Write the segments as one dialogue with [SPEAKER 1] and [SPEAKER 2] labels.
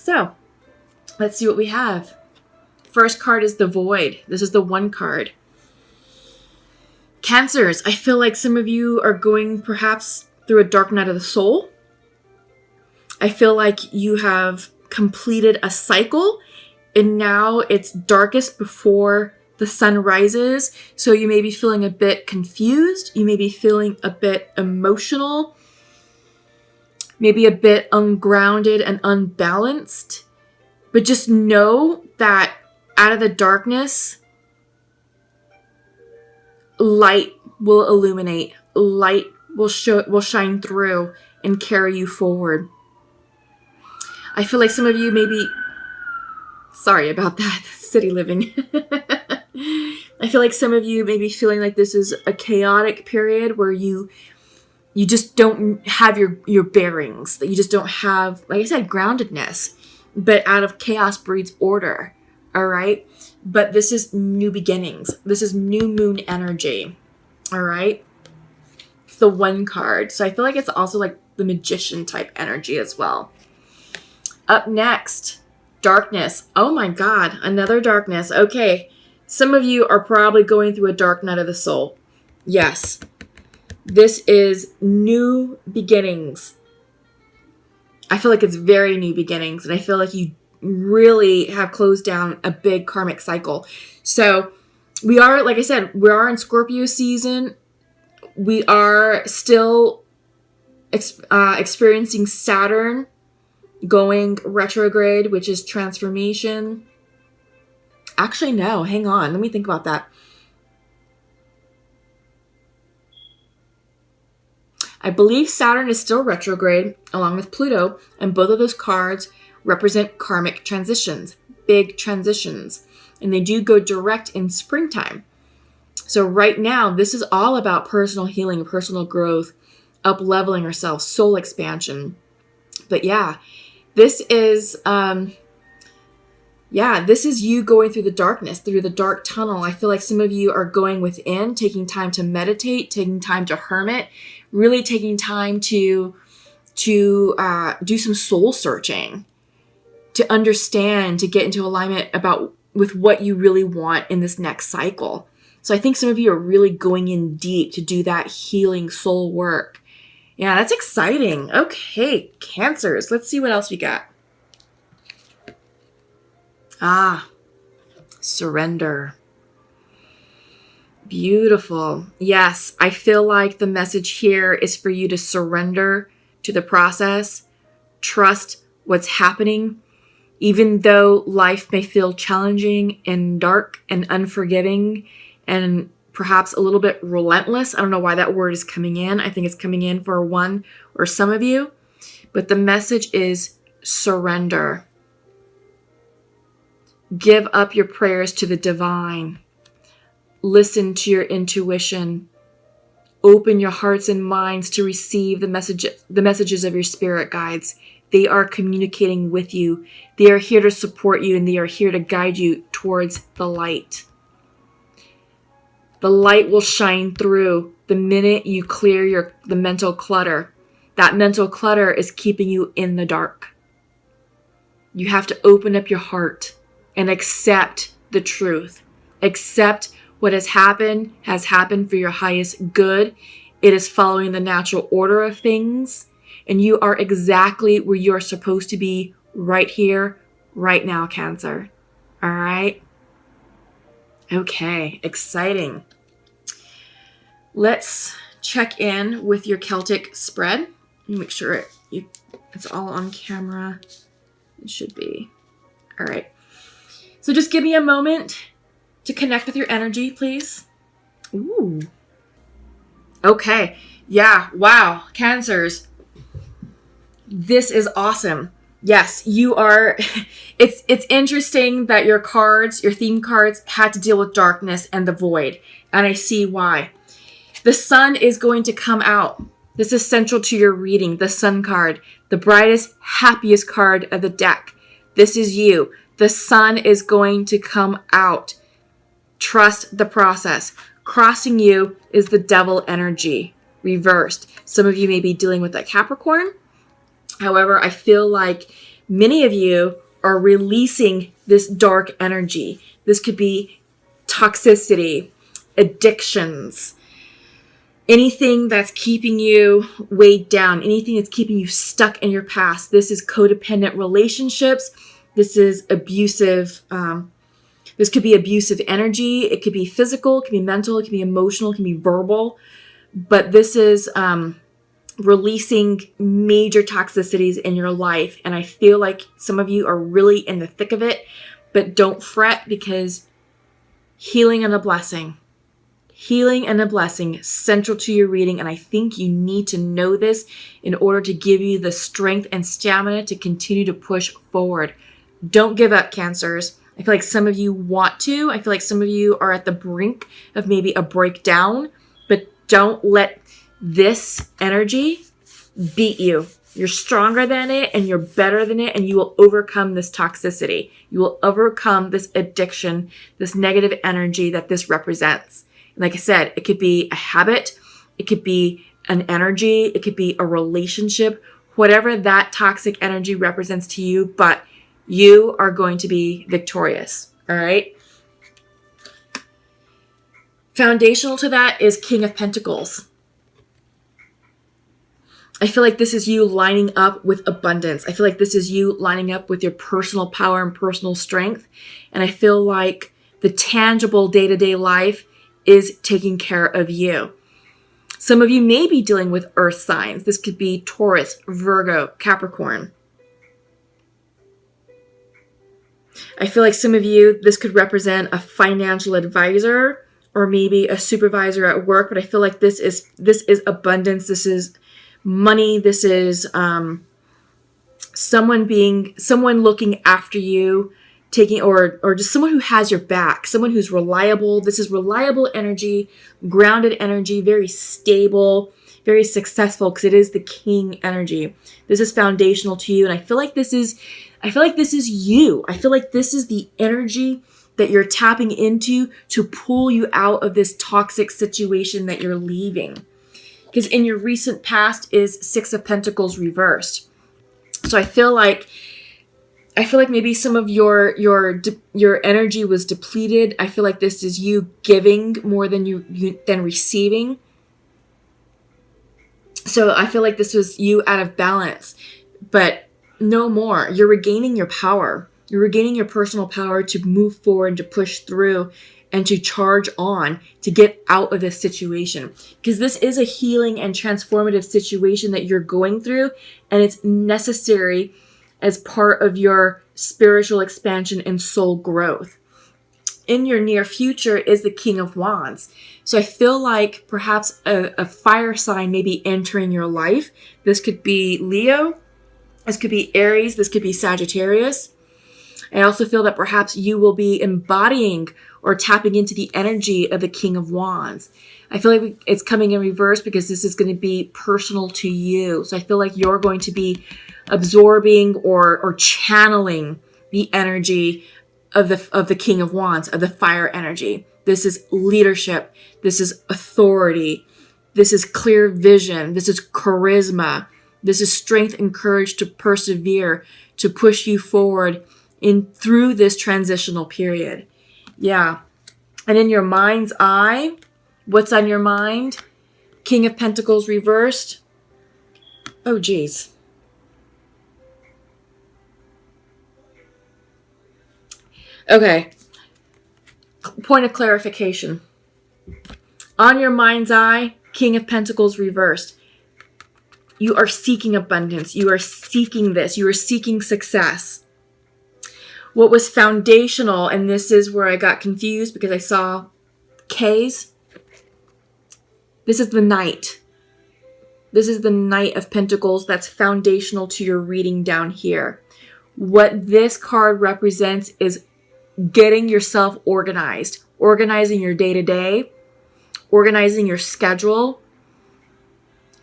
[SPEAKER 1] So let's see what we have. First card is the Void. This is the 1 card. Cancers, I feel like some of you are going perhaps through a dark night of the soul. I feel like you have completed a cycle and now it's darkest before the sun rises. So you may be feeling a bit confused. You may be feeling a bit emotional, maybe a bit ungrounded and unbalanced. But just know that out of the darkness, light will illuminate. Light will shine through and carry you forward. I feel like some of you may be... Sorry about that, city living. I feel like some of you may be feeling like this is a chaotic period where you just don't have your bearings. That you just don't have, like I said, groundedness. But out of chaos breeds order. All right? But this is new beginnings. This is new moon energy. All right? It's the 1 card. So I feel like it's also like the magician type energy as well. Up next, darkness. Oh my God, another darkness. Okay, some of you are probably going through a dark night of the soul. Yes, this is new beginnings. I feel like it's very new beginnings, and I feel like you really have closed down a big karmic cycle. So we are, like I said, we are in Scorpio season. We are still experiencing Saturn going retrograde, which is transformation. Actually, no, hang on. Let me think about that. I believe Saturn is still retrograde along with Pluto, and both of those cards represent karmic transitions, big transitions, and they do go direct in springtime. So right now, this is all about personal healing, personal growth, up-leveling ourselves, soul expansion. But yeah, this is you going through the darkness, through the dark tunnel. I feel like some of you are going within, taking time to meditate, taking time to hermit, really taking time to do some soul searching, to understand, to get into alignment with what you really want in this next cycle. So I think some of you are really going in deep to do that healing soul work. Yeah, that's exciting. Okay, Cancers. Let's see what else we got. Surrender. Beautiful. Yes, I feel like the message here is for you to surrender to the process. Trust what's happening. Even though life may feel challenging and dark and unforgiving and perhaps a little bit relentless. I don't know why that word is coming in. I think it's coming in for one or some of you. But the message is surrender. Give up your prayers to the divine. Listen to your intuition. Open your hearts and minds to receive the messages of your spirit guides. They are communicating with you. They are here to support you, and they are here to guide you towards the light. The light will shine through the minute you clear the mental clutter. That mental clutter is keeping you in the dark. You have to open up your heart and accept the truth. Accept what has happened for your highest good. It is following the natural order of things. And you are exactly where you are supposed to be right here, right now, Cancer. All right? Okay, exciting. Let's check in with your Celtic spread. Make sure it's all on camera. It should be. All right. So just give me a moment to connect with your energy, please. Ooh. Okay. Yeah. Wow. Cancers. This is awesome. Yes, you are. It's interesting that your theme cards had to deal with darkness and the void. And I see why. The sun is going to come out. This is central to your reading. The sun card, the brightest, happiest card of the deck. This is you. The sun is going to come out. Trust the process. Crossing you is the devil energy, reversed. Some of you may be dealing with that Capricorn. However, I feel like Many of you are releasing this dark energy. This could be toxicity, addictions, anything that's keeping you weighed down, anything that's keeping you stuck in your past. This is codependent relationships. This is abusive. This could be abusive energy. It could be physical, it could be mental, it could be emotional, it can be verbal. But this is releasing major toxicities in your life. And I feel like some of you are really in the thick of it, but don't fret, because healing and a blessing central to your reading. And I think you need to know this in order to give you the strength and stamina to continue to push forward. Don't give up, Cancers. I feel like some of you want to. I feel like some of you are at the brink of maybe a breakdown, but don't let this energy beat you. You're stronger than it, and you're better than it, and you will overcome this toxicity. You will overcome this addiction, this negative energy that this represents. And like I said, it could be a habit, it could be an energy, it could be a relationship, whatever that toxic energy represents to you, but you are going to be victorious. All right. Foundational to that is King of Pentacles. I feel like this is you lining up with abundance. I feel like this is you lining up with your personal power and personal strength. And I feel like the tangible day-to-day life is taking care of you. Some of you may be dealing with earth signs. This could be Taurus, Virgo, Capricorn. I feel like some of you, this could represent a financial advisor or maybe a supervisor at work, but I feel like this is abundance. This is money. This is someone looking after you, taking or just someone who has your back, someone who's reliable. This is reliable energy, grounded energy, very stable, very successful, because it is the king energy. This is foundational to you, and I feel like this is you. I feel like this is the energy that you're tapping into to pull you out of this toxic situation that you're leaving. Because in your recent past is Six of Pentacles reversed. So I feel like maybe some of your energy was depleted. I feel like this is you giving more than than receiving. So I feel like this was you out of balance, but no more. You're regaining your power. You're regaining your personal power to move forward, to push through, and to charge on to get out of this situation. Because this is a healing and transformative situation that you're going through, and it's necessary as part of your spiritual expansion and soul growth. In your near future is the King of Wands. So I feel like perhaps a fire sign may be entering your life. This could be Leo. This could be Aries. This could be Sagittarius. I also feel that perhaps you will be embodying or tapping into the energy of the King of Wands. I feel like it's coming in reverse because this is going to be personal to you. So I feel like you're going to be absorbing or channeling the energy of the King of Wands, of the fire energy. This is leadership. This is authority. This is clear vision. This is charisma. This is strength and courage to persevere, to push you forward through this transitional period. Yeah. And in your mind's eye, what's on your mind? King of Pentacles reversed. Oh, geez. Okay. Point of clarification. On your mind's eye, King of Pentacles reversed. You are seeking abundance. You are seeking this. You are seeking success. What was foundational, and this is where I got confused because I saw K's. This is the Knight. This is the Knight of Pentacles that's foundational to your reading down here. What this card represents is getting yourself organized, organizing your day-to-day, organizing your schedule,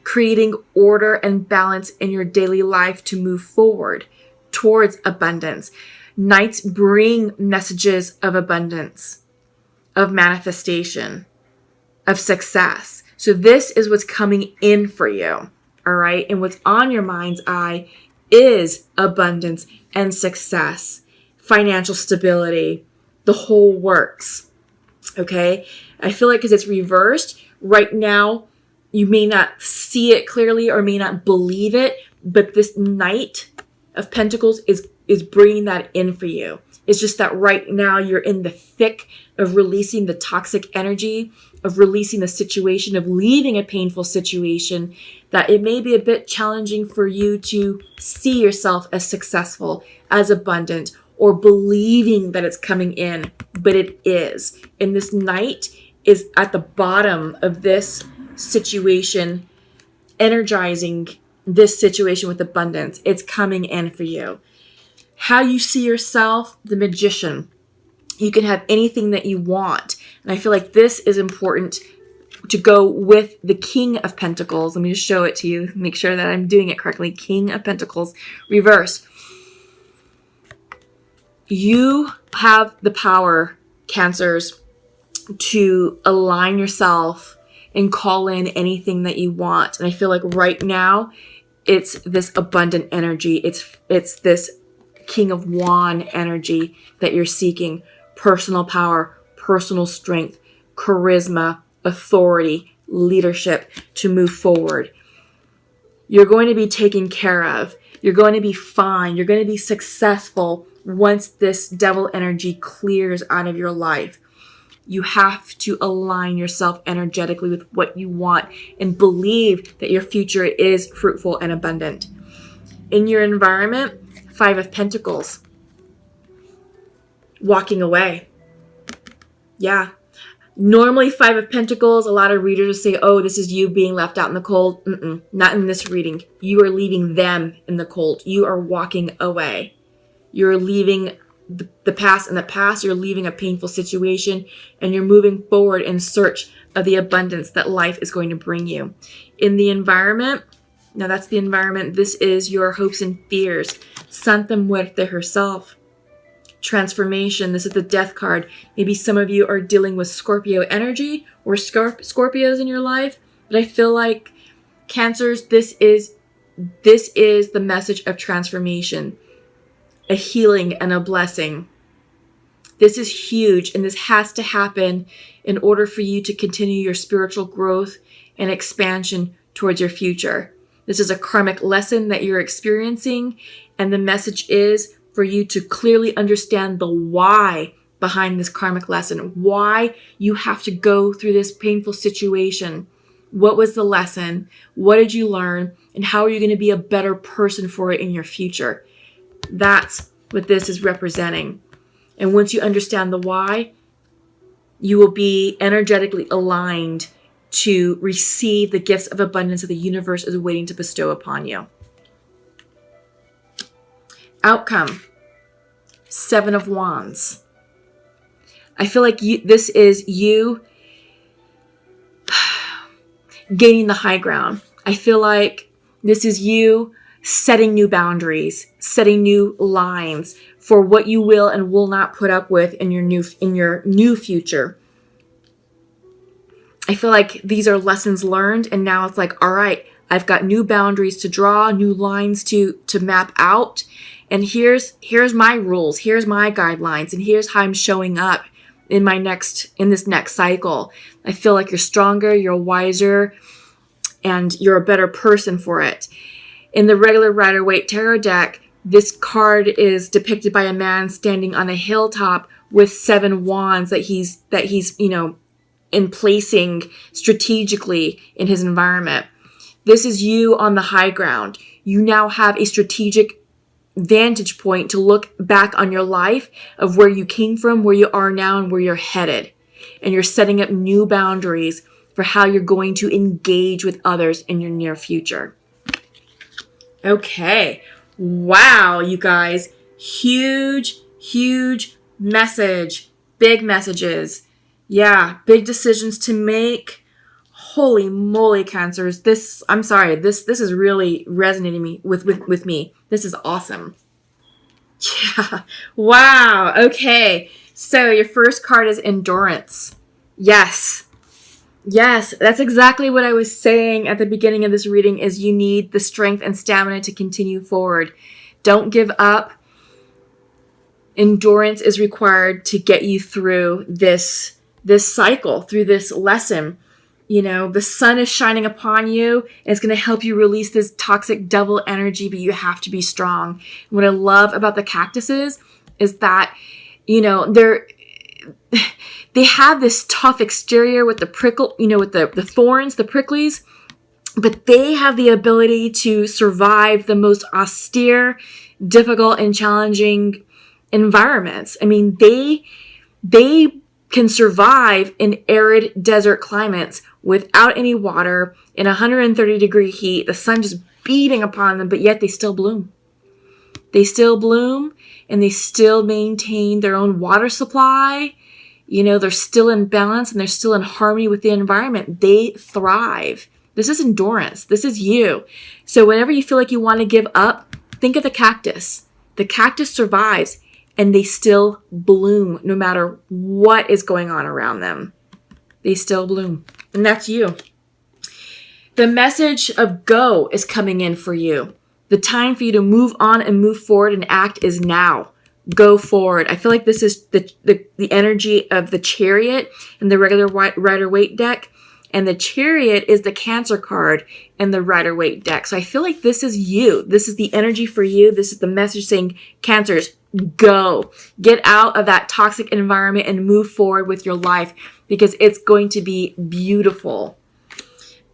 [SPEAKER 1] creating order and balance in your daily life to move forward towards abundance. Knights bring messages of abundance, of manifestation, of success. So this is what's coming in for you, all right? And what's on your mind's eye is abundance and success, financial stability, the whole works. Okay? I feel like because it's reversed, right now, you may not see it clearly or may not believe it, but this Knight of Pentacles is bringing that in for you. It's just that right now you're in the thick of releasing the toxic energy, of releasing the situation, of leaving a painful situation, that it may be a bit challenging for you to see yourself as successful, as abundant, or believing that it's coming in, but it is. And this Knight is at the bottom of this situation, energizing this situation with abundance. It's coming in for you. How you see yourself, the Magician. You can have anything that you want. And I feel like this is important to go with the King of Pentacles. Let me just show it to you. Make sure that I'm doing it correctly. King of Pentacles, reverse. You have the power, Cancers, to align yourself and call in anything that you want. And I feel like right now, it's this abundant energy. It's this King of Wand energy that you're seeking. Personal power, personal strength, charisma, authority, leadership to move forward. You're going to be taken care of. You're going to be fine. You're going to be successful once this devil energy clears out of your life. You have to align yourself energetically with what you want and believe that your future is fruitful and abundant. In your environment, Five of Pentacles. Walking away. Yeah. Normally, Five of Pentacles, a lot of readers will say, oh, this is you being left out in the cold. Not in this reading. You are leaving them in the cold. You are walking away. You're leaving the past in the past. You're leaving a painful situation, and you're moving forward in search of the abundance that life is going to bring you. In the environment, now that's the environment. This is your hopes and fears. Santa Muerte herself. Transformation. This is the Death card. Maybe some of you are dealing with Scorpio energy or Scorpios in your life. But I feel like Cancers, this is the message of transformation. A healing and a blessing. This is huge, and this has to happen in order for you to continue your spiritual growth and expansion towards your future. This is a karmic lesson that you're experiencing, and the message is for you to clearly understand the why behind this karmic lesson, why you have to go through this painful situation. What was the lesson? What did you learn? And how are you going to be a better person for it in your future? That's what this is representing. And once you understand the why, you will be energetically aligned to receive the gifts of abundance that the universe is waiting to bestow upon you. Outcome. Seven of Wands. I feel like this is you gaining the high ground. I feel like this is you setting new boundaries, setting new lines for what you will and will not put up with in your new future. I feel like these are lessons learned, and now it's like, all right, I've got new boundaries to draw, new lines to map out, and here's my rules, here's my guidelines, and here's how I'm showing up in this next cycle. I feel like you're stronger, you're wiser, and you're a better person for it. In the regular Rider-Waite Tarot deck, this card is depicted by a man standing on a hilltop with 7 wands that he's in placing strategically in his environment. This is you on the high ground. You now have a strategic vantage point to look back on your life of where you came from, where you are now, and where you're headed. And you're setting up new boundaries for how you're going to engage with others in your near future. Okay. Wow, you guys. Huge, huge message. Big messages. Yeah, big decisions to make. Holy moly, Cancers. This is really resonating with me. This is awesome. Yeah. Wow. Okay. So your first card is Endurance. Yes. Yes, that's exactly what I was saying at the beginning of this reading is you need the strength and stamina to continue forward. Don't give up. Endurance is required to get you through this cycle, through this lesson. You know, the sun is shining upon you and it's going to help you release this toxic devil energy, but you have to be strong. What I love about the cactuses is that, you know, they have this tough exterior with the prickle, you know, with the thorns, the pricklies, but they have the ability to survive the most austere, difficult, and challenging environments. I mean, they can survive in arid desert climates without any water in 130-degree heat, the sun just beating upon them, but yet they still bloom. They still bloom and they still maintain their own water supply. You know, they're still in balance and they're still in harmony with the environment. They thrive. This is endurance. This is you. So whenever you feel like you want to give up, think of the cactus. The cactus survives and they still bloom no matter what is going on around them. They still bloom. And that's you. The message of go is coming in for you. The time for you to move on and move forward and act is now. Go forward. I feel like this is the energy of the Chariot and the regular Rider-Waite deck. And the Chariot is the Cancer card in the Rider-Waite deck. So I feel like this is you. This is the energy for you. This is the message saying, Cancers, go. Get out of that toxic environment and move forward with your life because it's going to be beautiful.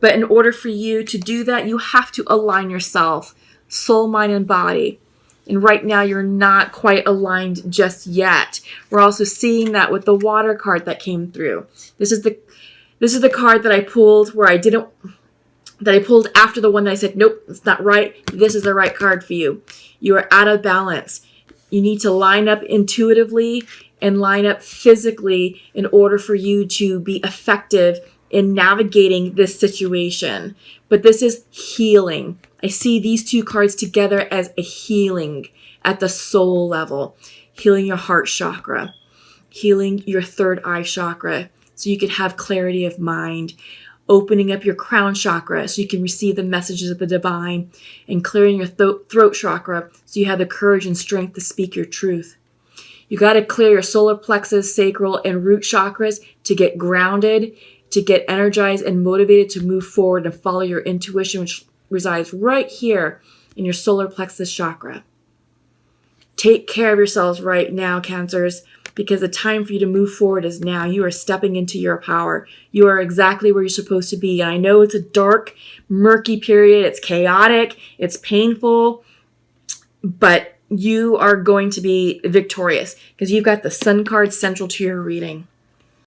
[SPEAKER 1] But in order for you to do that, you have to align yourself, soul, mind, and body. And right now, you're not quite aligned just yet. We're also seeing that with the Water card that came through. This is the card that I pulled that I pulled after the one that I said, nope, it's not right. This is the right card for you. You are out of balance. You need to line up intuitively and line up physically in order for you to be effective in navigating this situation. But this is healing. I see these two cards together as a healing at the soul level. Healing your heart chakra. Healing your third eye chakra so you can have clarity of mind. Opening up your crown chakra so you can receive the messages of the divine. And clearing your throat chakra so you have the courage and strength to speak your truth. You got to clear your solar plexus, sacral, and root chakras to get grounded, to get energized and motivated to move forward and follow your intuition, which resides right here in your solar plexus chakra. Take care of yourselves right now, Cancers, because the time for you to move forward is now. You are stepping into your power. You are exactly where you're supposed to be. And I know it's a dark, murky period. It's chaotic. It's painful. But you are going to be victorious because you've got the Sun card central to your reading.